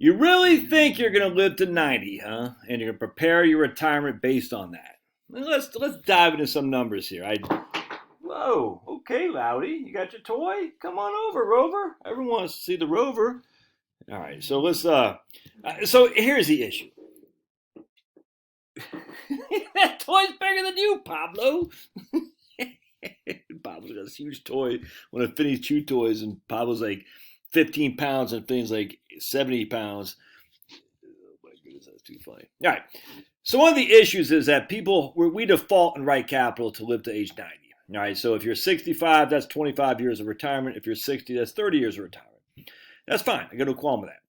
You really think you're going to live to 90, huh? And you're going to prepare your retirement based on that. Let's dive into some numbers here. Whoa, okay, Loudy, you got your toy? Come on over, Rover. Everyone wants to see the Rover. All right, so let's. So here's the issue. That toy's bigger than you, Pablo. Pablo's got this huge toy, one of Finney's Chew toys, and Pablo's like 15 pounds and Finney's like 70 pounds. Oh my goodness, that's too funny. All right. So one of the issues is that we default in right capital to live to age 90. All right. So if you're 65, that's 25 years of retirement. If you're 60, that's 30 years of retirement. That's fine. I got no qualm with that.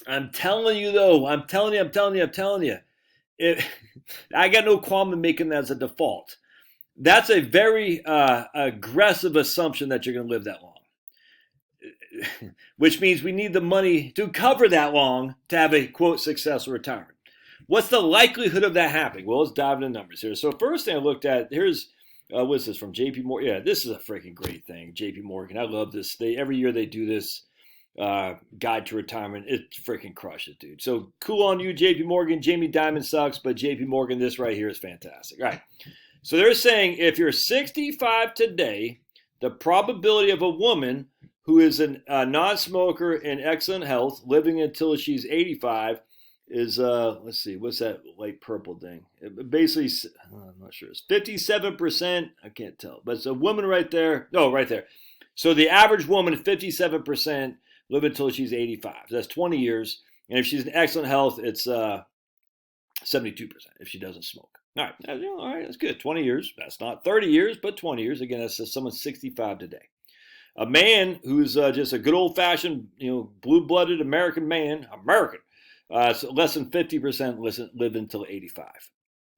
I'm telling you, though. I'm telling you. I got no qualm in making that as a default. That's a very aggressive assumption that you're going to live that long. Which means we need the money to cover that long to have a, quote, successful retirement. What's the likelihood of that happening? Well, let's dive into numbers here. So first thing I looked at, here's, what's this, from JP Morgan? Yeah, this is a freaking great thing, JP Morgan. I love this. Every year they do this guide to retirement. It freaking crushes it, dude. So cool on you, JP Morgan. Jamie Dimon sucks, but JP Morgan, this right here is fantastic. All right. So they're saying if you're 65 today, the probability of a woman who is a non-smoker in excellent health, living until she's 85, is, let's see, what's that light purple thing? Basically, I'm not sure. It's 57%. I can't tell. But it's a woman right there. No, right there. So the average woman, 57%, live until she's 85. So that's 20 years. And if she's in excellent health, it's 72% if she doesn't smoke. All right, all right, that's good. 20 years. That's not 30 years, but 20 years. Again, that's someone 65 today. A man who's just a good old-fashioned, blue-blooded American man, so less than 50% live until 85.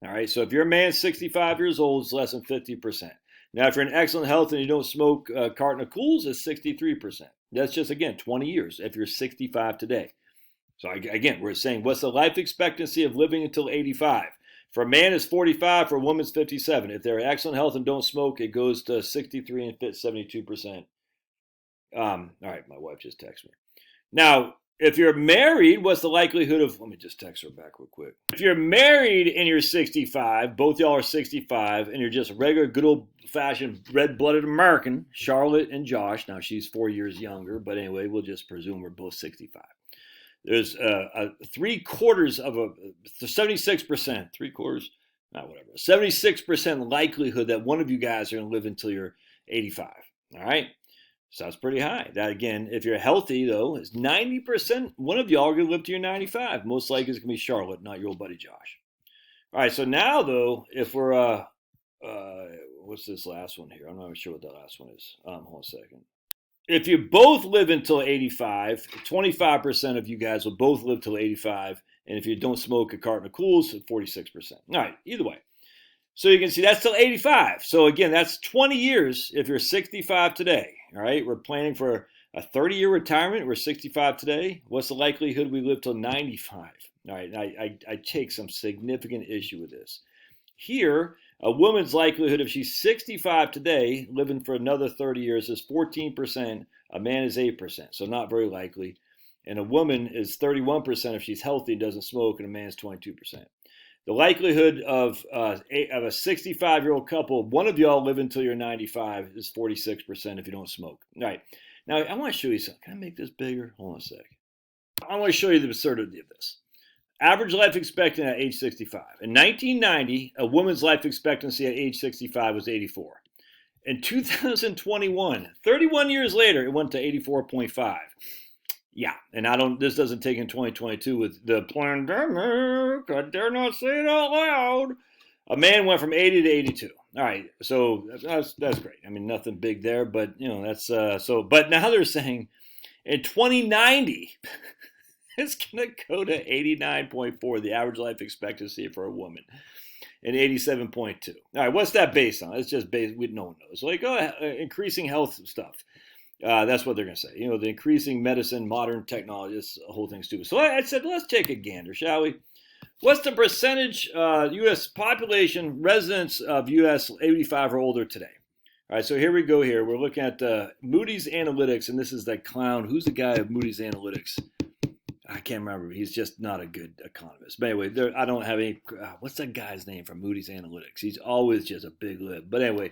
All right, so if you're a man 65 years old, it's less than 50%. Now, if you're in excellent health and you don't smoke a carton of Cools, it's 63%. That's just, again, 20 years if you're 65 today. So, again, we're saying what's the life expectancy of living until 85? For a man, it's 45. For a woman, it's 57. If they're in excellent health and don't smoke, it goes to 63 and 72%. All right, my wife just texted me. Now, if you're married, what's the likelihood of, let me just text her back real quick. If you're married and you're 65, both y'all are 65, and you're just a regular, good old-fashioned, red-blooded American, Charlotte and Josh, now she's 4 years younger, but anyway, we'll just presume we're both 65. There's a 76%, 76% likelihood that one of you guys are going to live until you're 85, all right? Sounds pretty high. That, again, if you're healthy, though, is 90%. One of y'all are going to live to your 95. Most likely it's going to be Charlotte, not your old buddy Josh. All right, so now, though, if we're, what's this last one here? I'm not even sure what that last one is. Hold on a second. If you both live until 85, 25% of you guys will both live till 85. And if you don't smoke a carton of Cools, 46%. All right, either way. So you can see that's till 85. So again, that's 20 years if you're 65 today. All right, we're planning for a 30-year retirement. We're 65 today. What's the likelihood we live till 95? All right, I take some significant issue with this. Here, a woman's likelihood if she's 65 today, living for another 30 years, is 14%. A man is 8%, so not very likely. And a woman is 31% if she's healthy and doesn't smoke, and a man is 22%. The likelihood of a 65-year-old couple, one of y'all live until you're 95, is 46% if you don't smoke. All right. Now, I want to show you something. Can I make this bigger? Hold on a sec. I want to show you the absurdity of this. Average life expectancy at age 65. In 1990, a woman's life expectancy at age 65 was 84. In 2021, 31 years later, it went to 84.5. Yeah, and this doesn't take in 2022 with the pandemic. I dare not say it out loud. A man went from 80 to 82. All right, so that's great. I mean, nothing big there, but that's so. But now they're saying in 2090, it's gonna go to 89.4, the average life expectancy for a woman, and 87.2. All right, what's that based on? It's just based. No one knows. Like increasing health stuff. That's what they're going to say. The increasing medicine, modern technology, this whole thing's stupid. So I said, let's take a gander, shall we? What's the percentage U.S. population, residents of U.S. 85 or older today? All right, so here we go here. We're looking at Moody's Analytics, and this is that clown. Who's the guy of Moody's Analytics? I can't remember. He's just not a good economist. But anyway, I don't have any. What's that guy's name from Moody's Analytics? He's always just a big lib. But anyway,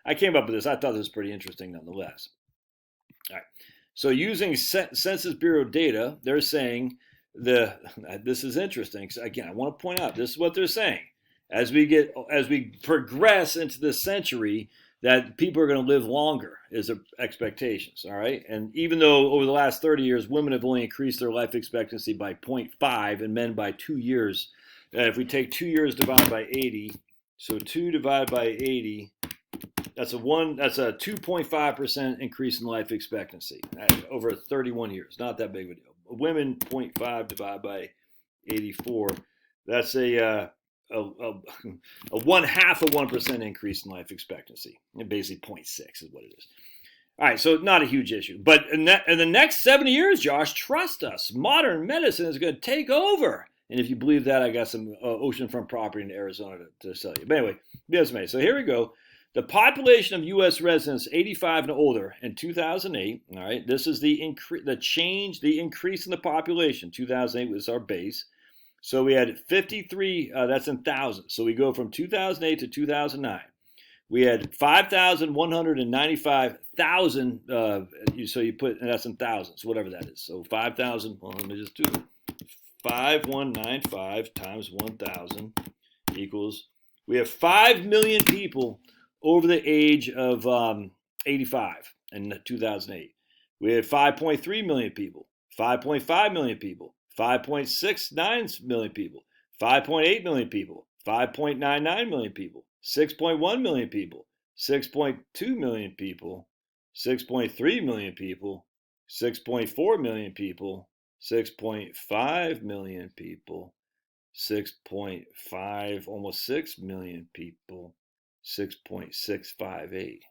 I came up with this. I thought this was pretty interesting nonetheless. All right. So using Census Bureau data, they're saying this is interesting. Because again, I want to point out this is what they're saying. As we progress into this century, that people are going to live longer is expectations, all right? And even though over the last 30 years, women have only increased their life expectancy by 0.5 and men by 2 years, if we take 2 years divided by 80, so 2 divided by 80, that's a 2.5% increase in life expectancy over 31 years. Not that big of a deal. Women, 0.5 divided by 84, that's a 0.5% increase in life expectancy. And basically 0.6 is what it is. All right, so not a huge issue. But in the next 70 years, Josh, trust us, modern medicine is going to take over. And if you believe that, I got some oceanfront property in Arizona to sell you. But anyway, so here we go. The population of U.S. residents 85 and older in 2008, all right, this is the increase in the population. 2008 was our base. So we had 53, that's in thousands. So we go from 2008 to 2009. We had 5,195,000, so you put, and that's in thousands, whatever that is. So 5,000, well, let me just do it. 5,195 times 1,000 equals, we have 5 million people over the age of 85 in 2008. We had 5.3 million people, 5.5 million people, 5.69 million people, 5.8 million people, 5.99 million people, 6.1 million people, 6.2 million people, 6.3 million people, 6.4 million people, 6.5 million people, 6.5, almost 6 million people, 6.658.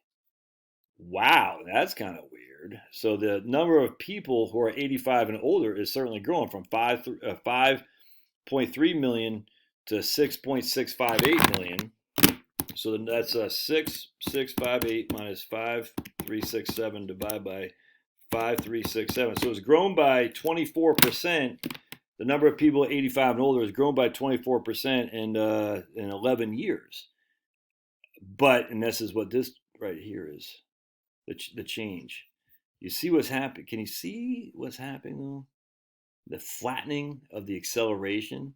Wow, that's kind of weird. So the number of people who are 85 and older is certainly growing from 5.3 million to 6.658 million. So that's 6,658 minus 5,367 divided by 5,367. So it's grown by 24%. The number of people 85 and older has grown by 24% in 11 years. But, and this is what this right here is. The change. You see what's happening? Can you see what's happening though? The flattening of the acceleration.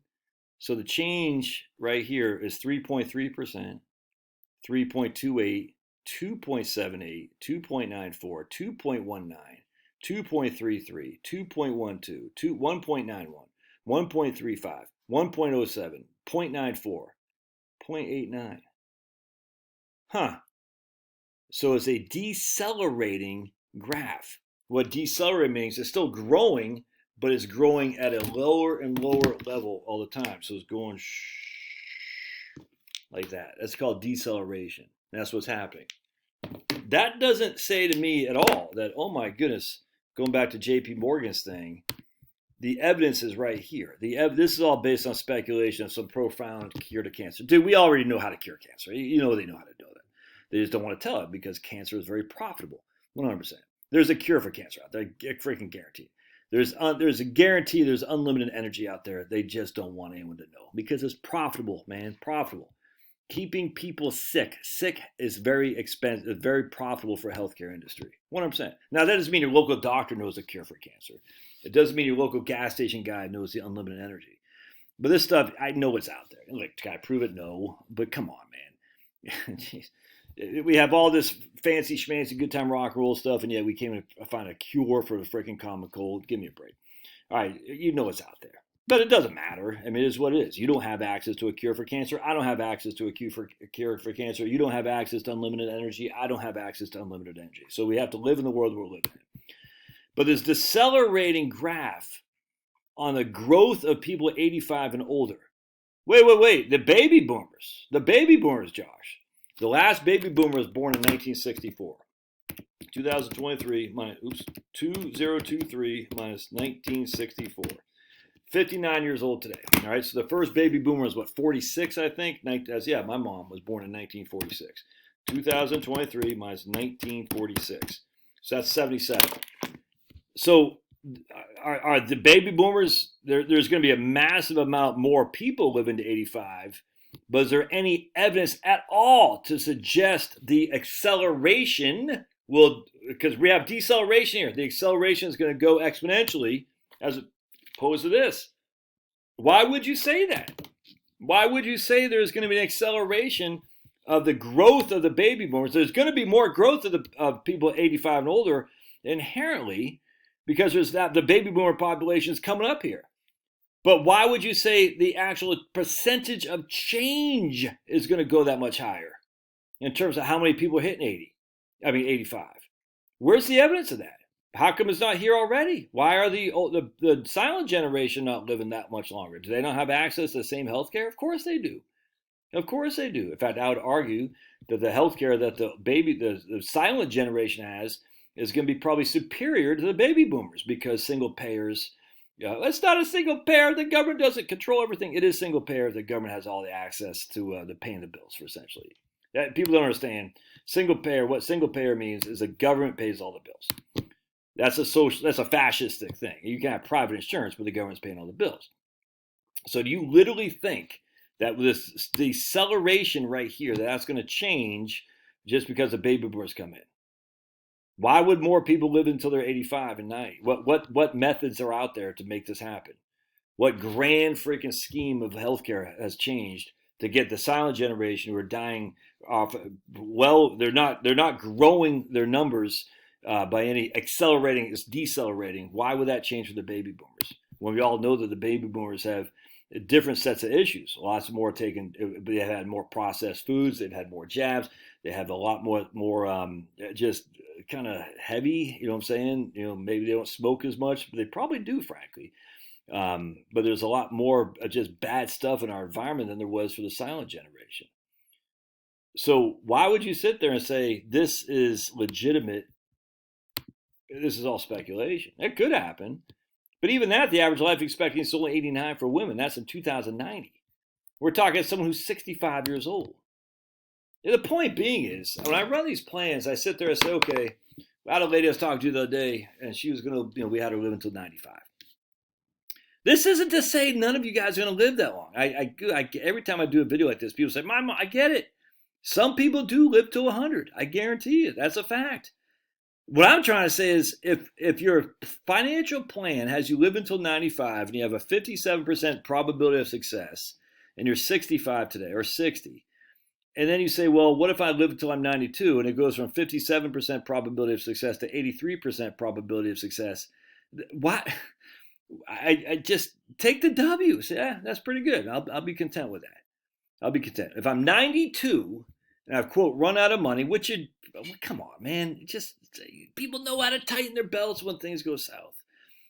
So the change right here is 3.3%, 3.28, 2.78, 2.94, 2.19, 2.33, 2.12, 1.91, 1.35, 1.07, 0.94, 0.89. Huh. So it's a decelerating graph. What decelerate means it's still growing, but it's growing at a lower and lower level all the time. So it's going like that. That's called deceleration. That's what's happening. That doesn't say to me at all that, oh my goodness, going back to JP Morgan's thing, the evidence is right here. This is all based on speculation of some profound cure to cancer. Dude, we already know how to cure cancer. You know they know how to do that. They just don't want to tell it because cancer is very profitable. 100%. There's a cure for cancer out there. Freaking guaranteed. There's a guarantee there's unlimited energy out there. They just don't want anyone to know because it's profitable, man. Profitable. Keeping people sick. Sick is very expensive, very profitable for a healthcare industry. 100%. Now, that doesn't mean your local doctor knows a cure for cancer. It doesn't mean your local gas station guy knows the unlimited energy. But this stuff, I know it's out there. Like, can I prove it? No. But come on, man. Jeez. We have all this fancy schmancy good time rock and roll stuff, and yet we can't find a cure for the freaking common cold. Give me a break. All right, you know it's out there. But it doesn't matter. I mean, it is what it is. You don't have access to a cure for cancer. I don't have access to a cure for cancer. You don't have access to unlimited energy. I don't have access to unlimited energy. So we have to live in the world we're living in. But this decelerating graph on the growth of people 85 and older. Wait. The baby boomers, Josh. The last baby boomer was born in 1964. 2023 minus, 2023 minus 1964. 59 years old today. All right, so the first baby boomer was what, 46, I think? Yeah, my mom was born in 1946. 2023 minus 1946. So that's 77. So are the baby boomers, there's going to be a massive amount more people living to 85, but is there any evidence at all to suggest the acceleration will, because we have deceleration here, the acceleration is going to go exponentially as opposed to this? Why would you say that? Why would you say there's going to be an acceleration of the growth of the baby boomers? There's going to be more growth of people 85 and older inherently, because there's the baby boomer population is coming up here. But why would you say the actual percentage of change is going to go that much higher in terms of how many people are hitting 85? Where's the evidence of that? How come it's not here already? Why are the silent generation not living that much longer? Do they not have access to the same healthcare? Of course they do. Of course they do. In fact, I would argue that the healthcare that the silent generation has is going to be probably superior to the baby boomers, because single payers. It's not a single payer. The government doesn't control everything. It is single payer. The government has all the access to the paying the bills, for essentially. People don't understand single payer. What single payer means is the government pays all the bills. That's a fascistic thing. You can have private insurance, but the government's paying all the bills. So do you literally think that with this deceleration right here, that's going to change just because the baby boomers come in? Why would more people live until they're 85 and 90? What methods are out there to make this happen? What grand freaking scheme of healthcare has changed to get the silent generation who are dying off? Well, they're not growing their numbers by any accelerating. It's decelerating. Why would that change for the baby boomers when we all know that the baby boomers have different sets of issues? Lots more taken. They've had more processed foods. They've had more jabs. They have a lot more just kind of heavy. You know what I'm saying? Maybe they don't smoke as much, but they probably do, frankly. But there's a lot more just bad stuff in our environment than there was for the silent generation. So why would you sit there and say this is legitimate? This is all speculation. It could happen. But even that, the average life expectancy is only 89 for women. That's in 2090. We're talking someone who's 65 years old. And the point being is, when I run these plans, I sit there and say, okay, I had a lady I was talking to the other day, and she was going to, we had her live until 95. This isn't to say none of you guys are going to live that long. I every time I do a video like this, people say, Mom, I get it. Some people do live to 100. I guarantee you. That's a fact. What I'm trying to say is if your financial plan has you live until 95 and you have a 57% probability of success and you're 65 today or 60, and then you say, well, what if I live until I'm 92 and it goes from 57% probability of success to 83% probability of success? Why? I just take the W. Say, yeah, that's pretty good. I'll be content with that. I'll be content. If I'm 92 and I've, quote, run out of money, come on, man. Just people know how to tighten their belts when things go south.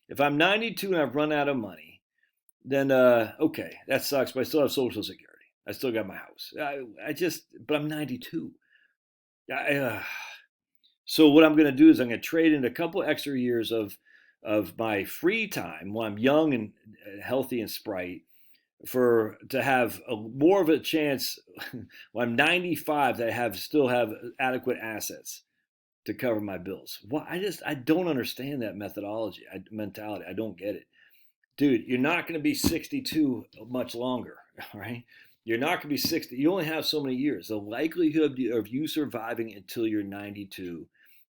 If I'm 92 and I've run out of money, then, okay, that sucks, but I still have Social Security. I still got my house. But I'm 92. So what I'm going to do is I'm going to trade in a couple extra years of my free time while I'm young and healthy and sprite to have more of a chance when I'm 95 that I still have adequate assets to cover my bills. Well, I don't understand that mentality. I don't get it. Dude, you're not going to be 62 much longer, all right? You're not going to be 60. You only have so many years. The likelihood of you surviving until you're 92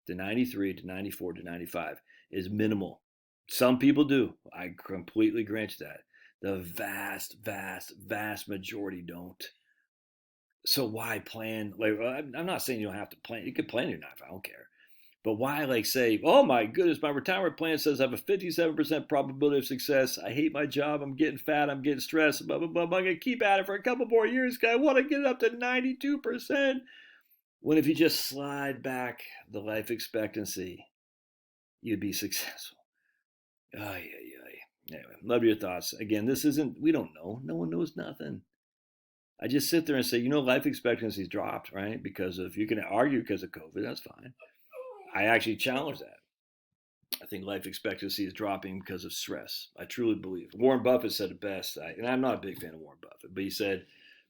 to 93 to 94 to 95 is minimal. Some people do. I completely grant you that. The vast, vast, vast majority don't. So why plan? I'm not saying you don't have to plan. You can plan your life. I don't care. But why, say, oh my goodness, my retirement plan says I have a 57% probability of success. I hate my job. I'm getting fat. I'm getting stressed. Blah, blah, blah. I'm going to keep at it for a couple more years because I want to get it up to 92%. When if you just slide back the life expectancy, you'd be successful. Anyway, love your thoughts. Again, we don't know. No one knows nothing. I just sit there and say, life expectancy's dropped, right? Because if you can argue because of COVID, that's fine. I actually challenge that. I think life expectancy is dropping because of stress. I truly believe. Warren Buffett said it best, and I'm not a big fan of Warren Buffett, but he said,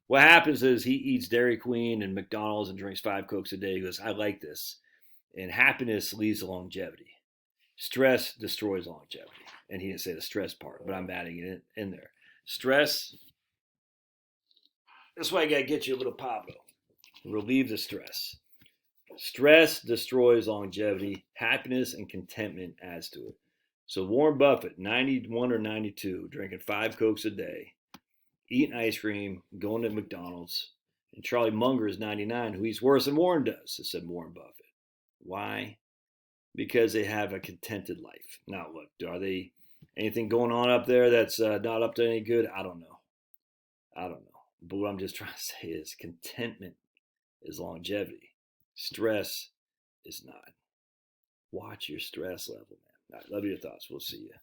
what happens is he eats Dairy Queen and McDonald's and drinks 5 Cokes a day. He goes, I like this. And happiness leads to longevity. Stress destroys longevity. And he didn't say the stress part, but I'm adding it in there. Stress, that's why I got to get you a little Pablo. Relieve the stress. Stress destroys longevity. Happiness and contentment adds to it. So Warren Buffett, 91 or 92, drinking 5 Cokes a day, eating ice cream, going to McDonald's. And Charlie Munger is 99, who eats worse than Warren does, said Warren Buffett. Why? Because they have a contented life. Now, look, are they anything going on up there that's not up to any good? I don't know. But what I'm just trying to say is contentment is longevity. Stress is not. Watch your stress level, man. I love your thoughts. We'll see you.